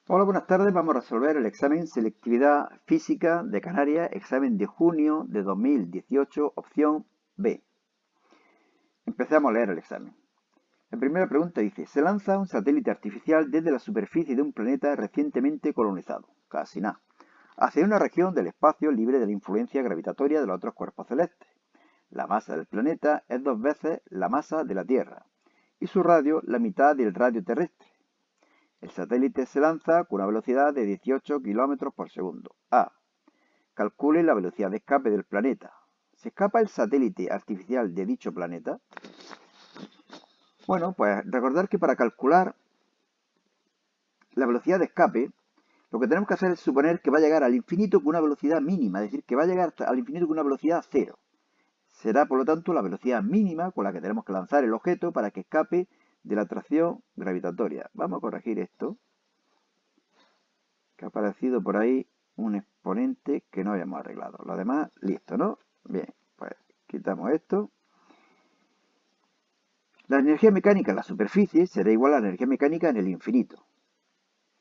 Hola, buenas tardes. Vamos a resolver el examen Selectividad Física de Canarias, examen de junio de 2018, opción B. Empecemos a leer el examen. La primera pregunta dice, se lanza un satélite artificial desde la superficie de un planeta recientemente colonizado, casi nada, hacia una región del espacio libre de la influencia gravitatoria de los otros cuerpos celestes. La masa del planeta es 2 veces la masa de la Tierra y su radio la mitad del radio terrestre. El satélite se lanza con una velocidad de 18 kilómetros por segundo. A. Calcule la velocidad de escape del planeta. ¿Se escapa el satélite artificial de dicho planeta? Bueno, pues recordar que para calcular la velocidad de escape, lo que tenemos que hacer es suponer que va a llegar al infinito con una velocidad mínima, es decir, que va a llegar al infinito con una velocidad cero. Será, por lo tanto, la velocidad mínima con la que tenemos que lanzar el objeto para que escape de la atracción gravitatoria. Vamos a corregir esto, que ha aparecido por ahí un exponente que no habíamos arreglado. Lo demás, listo, ¿no? Bien, pues quitamos esto. La energía mecánica en la superficie será igual a la energía mecánica en el infinito.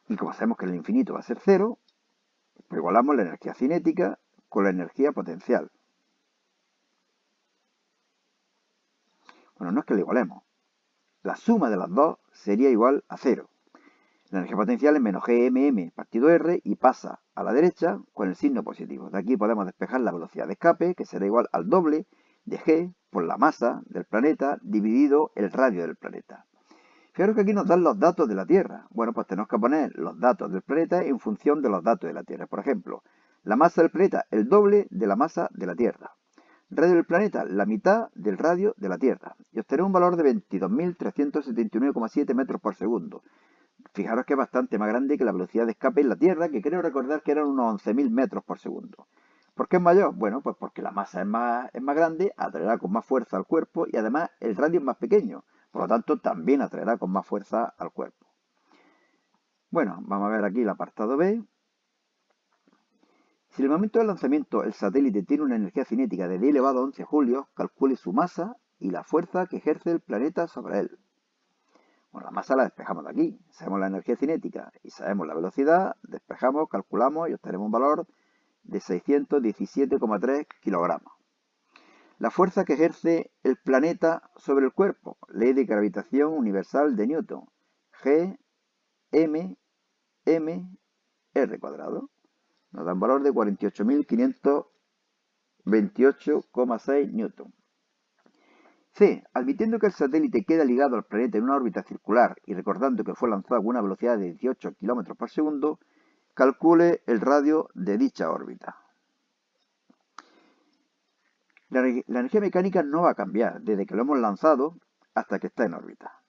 Y como sabemos que el infinito va a ser cero, pues igualamos la energía cinética con la energía potencial. Bueno, no es que la igualemos. La suma de las dos sería igual a cero. La energía potencial es menos GMM partido R y pasa a la derecha con el signo positivo. De aquí podemos despejar la velocidad de escape, que será igual al doble de G por la masa del planeta dividido el radio del planeta. Fijaros que aquí nos dan los datos de la Tierra. Bueno, pues tenemos que poner los datos del planeta en función de los datos de la Tierra. Por ejemplo, la masa del planeta, el doble de la masa de la Tierra. Radio del planeta, la mitad del radio de la Tierra. Y obtener un valor de 22.379,7 metros por segundo. Fijaros que es bastante más grande que la velocidad de escape en la Tierra, que creo recordar que eran unos 11.000 metros por segundo. ¿Por qué es mayor? Bueno, pues porque la masa es más grande, atraerá con más fuerza al cuerpo y además el radio es más pequeño. Por lo tanto, también atraerá con más fuerza al cuerpo. Bueno, vamos a ver aquí el apartado B. Si en el momento del lanzamiento el satélite tiene una energía cinética de 10 elevado a 11 julios, calcule su masa y la fuerza que ejerce el planeta sobre él. Bueno, la masa la despejamos de aquí. Sabemos la energía cinética y sabemos la velocidad. Despejamos, calculamos y obtenemos un valor de 617,3 kilogramos. La fuerza que ejerce el planeta sobre el cuerpo. Ley de gravitación universal de Newton. G, M, M, R cuadrado. Nos da un valor de 48.528,6 newton. C. Admitiendo que el satélite queda ligado al planeta en una órbita circular y recordando que fue lanzado con una velocidad de 18 km por segundo, calcule el radio de dicha órbita. La energía mecánica no va a cambiar desde que lo hemos lanzado hasta que está en órbita.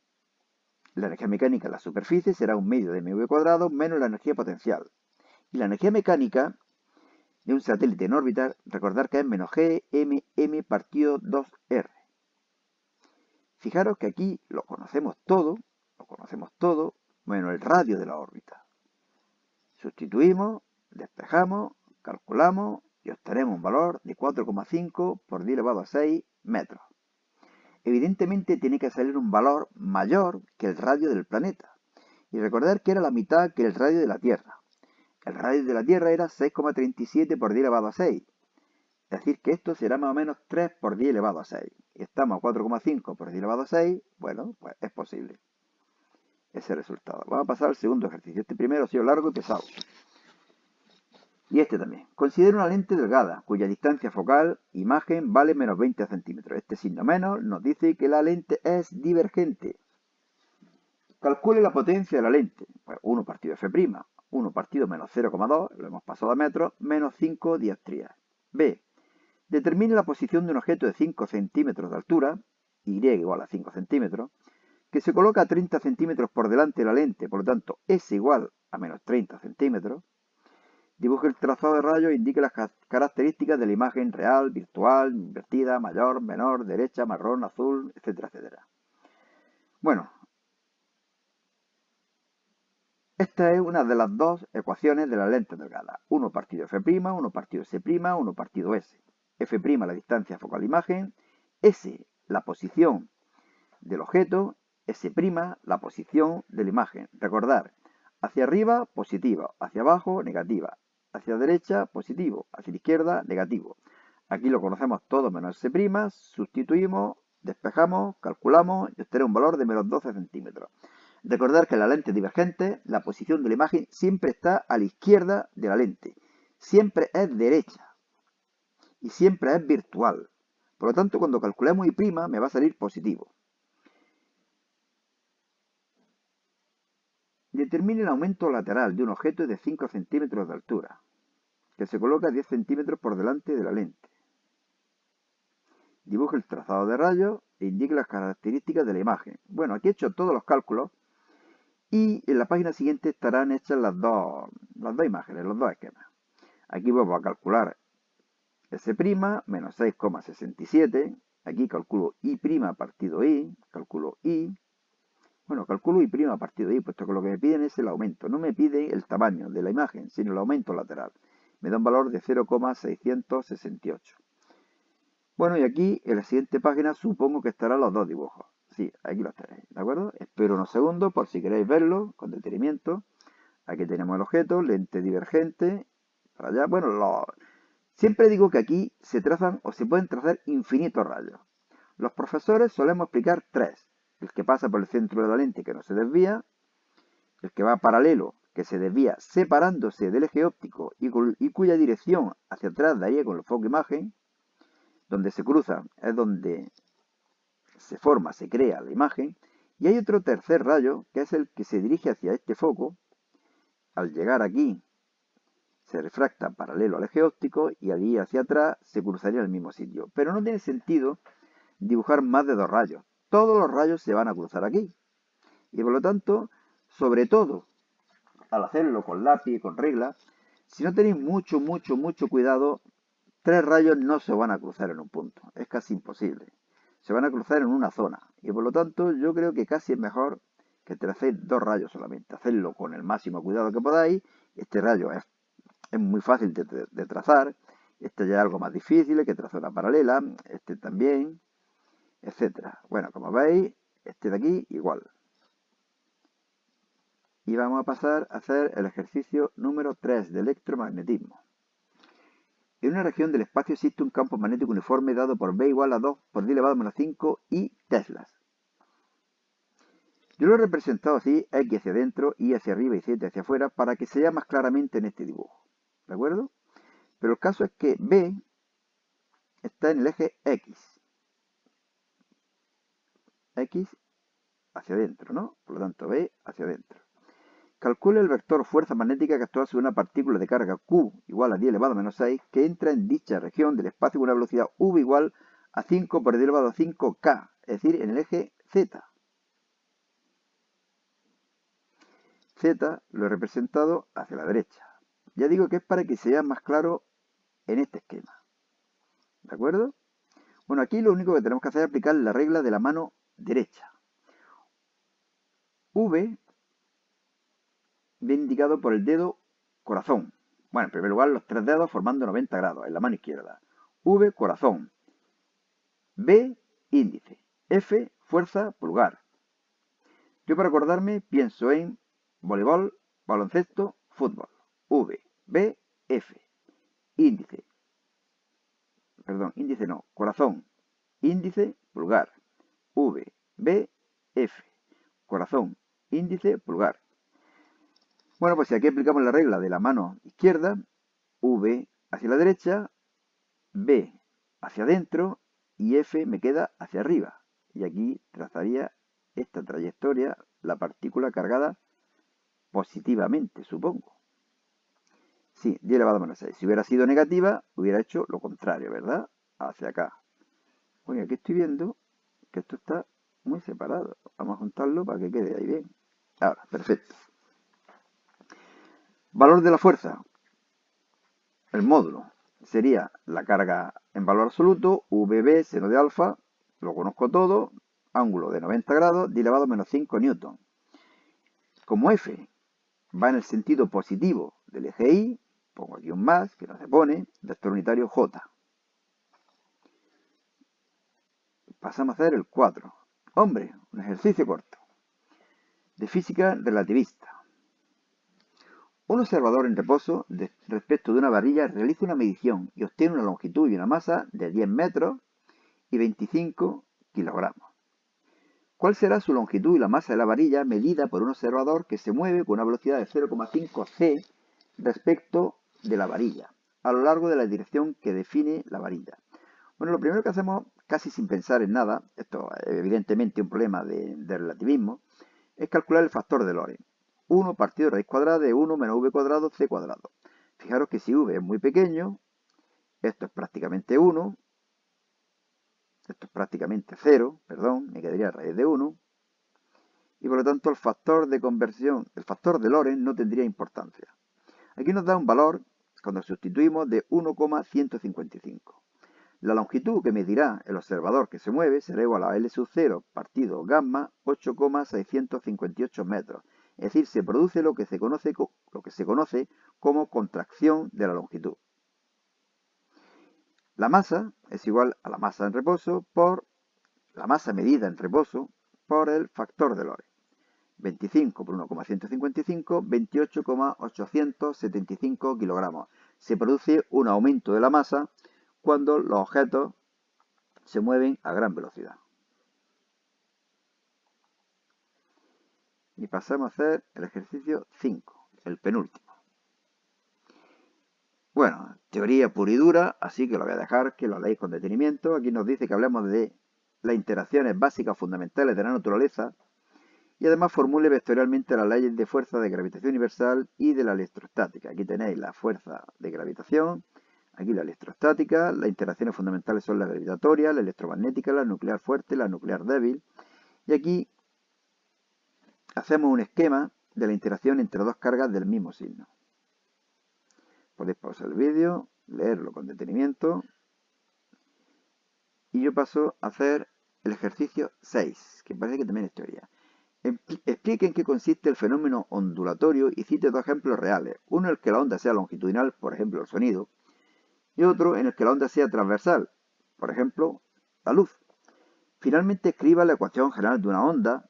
La energía mecánica en la superficie será un medio de mv cuadrado menos la energía potencial. Y la energía mecánica de un satélite en órbita, recordar que es menos GMM partido 2R. Fijaros que aquí lo conocemos todo, menos el radio de la órbita. Sustituimos, despejamos, calculamos y obtenemos un valor de 4,5 por 10 elevado a 6 metros. Evidentemente tiene que salir un valor mayor que el radio del planeta. Y recordar que era la mitad que el radio de la Tierra. El radio de la Tierra era 6,37 por 10 elevado a 6. Es decir, que esto será más o menos 3 por 10 elevado a 6. Y estamos a 4,5 por 10 elevado a 6. Bueno, pues es posible ese resultado. Vamos a pasar al segundo ejercicio. Este primero ha sido largo y pesado. Y este también. Considera una lente delgada, cuya distancia focal, imagen, vale menos 20 centímetros. Este signo menos nos dice que la lente es divergente. Calcule la potencia de la lente. Pues 1 partido f', 1 partido menos 0,2, lo hemos pasado a metros, menos 5 dioptrías. B. Determine la posición de un objeto de 5 centímetros de altura, y igual a 5 centímetros, que se coloca a 30 centímetros por delante de la lente, por lo tanto S igual a menos 30 centímetros. Dibuje el trazado de rayos e indique las características de la imagen real, virtual, invertida, mayor, menor, derecha, marrón, azul, etcétera, etcétera. Bueno, esta es una de las dos ecuaciones de la lente delgada. 1 partido f', 1 partido s', 1 partido s. F' la distancia focal-imagen, S la posición del objeto, S' la posición de la imagen. Recordar, Hacia arriba, positiva. Hacia abajo, negativa. Hacia derecha, positivo. Hacia la izquierda, negativo. Aquí lo conocemos todo menos S', sustituimos, despejamos, calculamos y obtenemos un valor de menos 12 centímetros. Recordar que en la lente divergente, la posición de la imagen siempre está a la izquierda de la lente. Siempre es derecha. Y siempre es virtual. Por lo tanto, cuando calculemos I', me va a salir positivo. Determine el aumento lateral de un objeto de 5 centímetros de altura, que se coloca 10 centímetros por delante de la lente. Dibuje el trazado de rayos e indique las características de la imagen. Bueno, aquí he hecho todos los cálculos y en la página siguiente estarán hechas las dos imágenes, los dos esquemas. Aquí vamos a calcular S' menos 6,67. Aquí calculo I' partido I, calculo I. Bueno, calculo I' partido I, puesto que lo que me piden es el aumento. No me piden el tamaño de la imagen, sino el aumento lateral. Me da un valor de 0,668. Bueno, y aquí en la siguiente página supongo que estarán los dos dibujos. Sí, aquí los tenéis, ¿de acuerdo? Espero unos segundos por si queréis verlo con detenimiento. Aquí tenemos el objeto, lente divergente, para allá. Bueno, siempre digo que aquí se trazan o se pueden trazar infinitos rayos. Los profesores solemos explicar tres. El que pasa por el centro de la lente que no se desvía, el que va paralelo que se desvía separándose del eje óptico y cuya dirección hacia atrás daría con el foco imagen, donde se cruzan es donde se forma, se crea la imagen, y hay otro tercer rayo que es el que se dirige hacia este foco. Al llegar aquí se refracta paralelo al eje óptico y allí hacia atrás se cruzaría en el mismo sitio. Pero no tiene sentido dibujar más de dos rayos. Todos los rayos se van a cruzar aquí. Y por lo tanto, sobre todo, al hacerlo con lápiz y con regla, si no tenéis mucho cuidado, tres rayos no se van a cruzar en un punto. Es casi imposible. Se van a cruzar en una zona. Y por lo tanto, yo creo que casi es mejor que tracéis dos rayos solamente. Hacerlo con el máximo cuidado que podáis. Este rayo es muy fácil de trazar. Este ya es algo más difícil, hay que trazar una paralela. Este también, etcétera. Bueno, como veis, este de aquí igual. Y vamos a pasar a hacer el ejercicio número 3 de electromagnetismo. En una región del espacio existe un campo magnético uniforme dado por B igual a 2 por 10 elevado a menos 5 y teslas. Yo lo he representado así, X hacia adentro, Y hacia arriba y Z hacia afuera, para que se vea más claramente en este dibujo. ¿De acuerdo? Pero el caso es que B está en el eje X. X hacia adentro, ¿no? Por lo tanto, B hacia adentro. Calcule el vector fuerza magnética que actúa sobre una partícula de carga Q igual a 10 elevado a menos 6 que entra en dicha región del espacio con una velocidad V igual a 5 por 10 elevado a 5K, es decir, en el eje Z. Z lo he representado hacia la derecha. Ya digo que es para que se vea más claro en este esquema. ¿De acuerdo? Bueno, aquí lo único que tenemos que hacer es aplicar la regla de la mano derecha. V viene indicado por el dedo corazón. Bueno, en primer lugar, los tres dedos formando 90 grados en la mano izquierda. V, corazón. B, índice. F, fuerza, pulgar. Yo para acordarme pienso en voleibol, baloncesto, fútbol. V, B, F. Índice. Perdón, índice no. Corazón. Índice, pulgar. V, B, F. Corazón, índice, pulgar. Bueno, pues si aquí aplicamos la regla de la mano izquierda, V hacia la derecha, B hacia adentro y F me queda hacia arriba. Y aquí trazaría esta trayectoria la partícula cargada positivamente, supongo. Sí, 10 elevado a menos 6. Si hubiera sido negativa, hubiera hecho lo contrario, ¿verdad? Hacia acá. Oye, aquí estoy viendo que esto está muy separado. Vamos a juntarlo para que quede ahí bien. Ahora, perfecto. Valor de la fuerza. El módulo sería la carga en valor absoluto, VB, seno de alfa, lo conozco todo, ángulo de 90 grados, 10 elevado a menos 5 newton. Como F va en el sentido positivo del eje Y, pongo aquí un más, que no se pone, vector unitario J. Pasamos a hacer el 4. Hombre, un ejercicio corto. De física relativista. Un observador en reposo respecto de una varilla realiza una medición y obtiene una longitud y una masa de 10 metros y 25 kilogramos. ¿Cuál será su longitud y la masa de la varilla medida por un observador que se mueve con una velocidad de 0,5 c respecto de la varilla, a lo largo de la dirección que define la varilla? Bueno, lo primero que hacemos, casi sin pensar en nada, esto es evidentemente un problema de relativismo, es calcular el factor de Lorentz. 1 partido de raíz cuadrada de 1 menos v cuadrado c cuadrado. Fijaros que si v es muy pequeño, esto es prácticamente 1, esto es prácticamente 0, perdón, me quedaría raíz de 1, y por lo tanto el factor de conversión, el factor de Lorentz no tendría importancia. Aquí nos da un valor, cuando sustituimos, de 1,155. La longitud que medirá el observador que se mueve será igual a L sub 0 partido gamma 8,658 metros. Es decir, se produce lo que se conoce como contracción de la longitud. La masa es igual a la masa en reposo por la masa medida en reposo por el factor de Lorentz. 25 por 1,155, 28,875 kilogramos. Se produce un aumento de la masa cuando los objetos se mueven a gran velocidad. Y pasamos a hacer el ejercicio 5, el penúltimo. Bueno, teoría pura y dura, así que lo voy a dejar que lo leáis con detenimiento. Aquí nos dice que hablemos de las interacciones básicas fundamentales de la naturaleza y además formule vectorialmente las leyes de fuerza de gravitación universal y de la electrostática. Aquí tenéis la fuerza de gravitación, aquí la electrostática, las interacciones fundamentales son la gravitatoria, la electromagnética, la nuclear fuerte, la nuclear débil. Y aquí hacemos un esquema de la interacción entre dos cargas del mismo signo. Podéis pausar el vídeo, leerlo con detenimiento. Y yo paso a hacer el ejercicio 6, que parece que también es teoría. Explique en qué consiste el fenómeno ondulatorio y cite dos ejemplos reales. Uno en el que la onda sea longitudinal, por ejemplo el sonido, y otro en el que la onda sea transversal, por ejemplo la luz. Finalmente escriba la ecuación general de una onda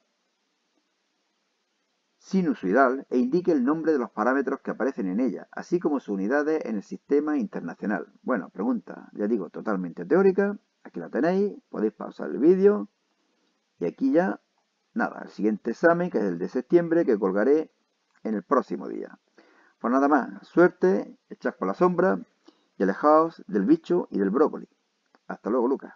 sinusoidal e indique el nombre de los parámetros que aparecen en ella, así como sus unidades en el sistema internacional. Bueno, pregunta, ya digo, totalmente teórica. Aquí la tenéis, podéis pausar el vídeo y aquí ya nada, el siguiente examen, que es el de septiembre, que colgaré en el próximo día. Pues nada más, suerte, echad por la sombra y alejaos del bicho y del brócoli. Hasta luego, Lucas.